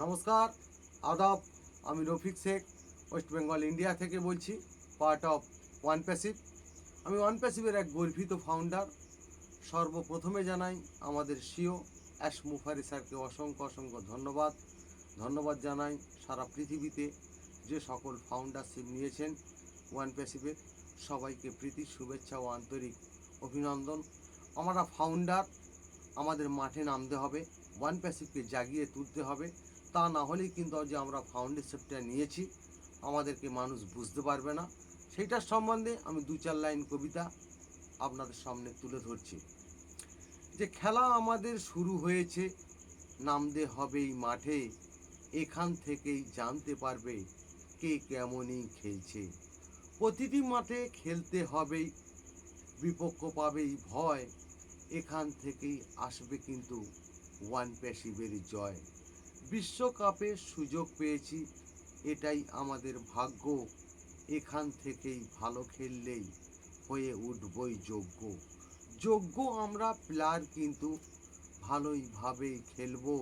নমস্কার, আদাব। আমি রফিক শেখ, ওয়েস্ট বেঙ্গল ইন্ডিয়া থেকে বলছি, পার্ট অফ ওয়ান প্যাসিভ। আমি ওয়ান প্যাসিভের এক গর্বিত ফাউন্ডার। সর্বপ্রথমে জানাই আমাদের সিও অ্যাশ মুফারি স্যারকে অসংখ্য অসংখ্য ধন্যবাদ। ধন্যবাদ জানাই সারা পৃথিবীতে যে সকল ফাউন্ডারশিপ নিয়েছেন ওয়ান প্যাসিভের, সবাইকে প্রীতি শুভেচ্ছা ও আন্তরিক অভিনন্দন। আমরা ফাউন্ডার, আমাদের মাঠে নামতে হবে, ওয়ান প্যাসিভকে জাগিয়ে তুলতে হবে। তা না হলেই কিন্তু যে আমরা ফাউন্ডেশনটা নিয়েছি আমাদেরকে মানুষ বুঝতে পারবে না। সেইটার সম্বন্ধে আমি দু চার লাইন কবিতা আপনাদের সামনে তুলে ধরছি। যে খেলা আমাদের শুরু হয়েছে, নামতে হবেই মাঠে, এখান থেকেই জানতে পারবে কে কেমনই খেলছে। প্রতিটি মাঠে খেলতে হবেই, বিপক্ষ পাবেই ভয়, এখান থেকেই আসবে কিন্তু ওয়ান প্যাসিভের জয়। বিশ্বকাপে সুযোগ পেয়েছি, এটাই আমাদের ভাগ্য, এখান থেকেই ভালো খেললেই হয়ে উঠবই যোগ্য। যোগ্য আমরা প্লেয়ার কিন্তু ভালোইভাবেই খেলবো,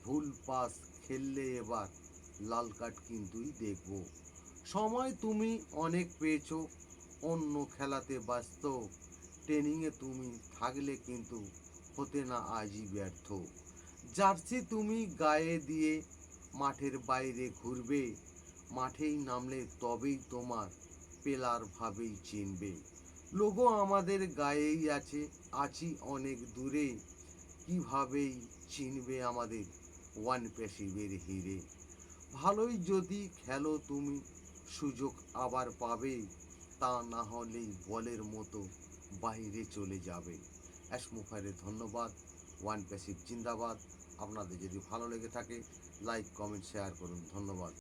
ভুল পাস খেললে এবার লাল কার্ড কিন্তুই দেখব। সময় তুমি অনেক পেয়েছো, অন্য খেলাতে ব্যস্ত, ট্রেনিংয়ে তুমি থাকলে কিন্তু হতে না আজই ব্যর্থ। জার্সি তুমি গায়ে দিয়ে মাঠের বাইরে ঘুরবে, মাঠেই নামলে তবেই তোমার পেলার ভাবেই চিনবে। লোগো আমাদের গায়েই আছে, আছি অনেক দূরে, কিভাবেই চিনবে আমাদের ওয়ান প্যাসিভের হিরে। ভালোই যদি খেলো তুমি, সুযোগ আবার পাবে, তা না হলেই বলের মতো বাইরে চলে যাবে। অ্যাশ মুফারের ধন্যবাদ। ওয়ান প্যাসিভ জিন্দাবাদ। আপনাদের যদি ভালো লেগে থাকে লাইক কমেন্ট শেয়ার করুন। ধন্যবাদ।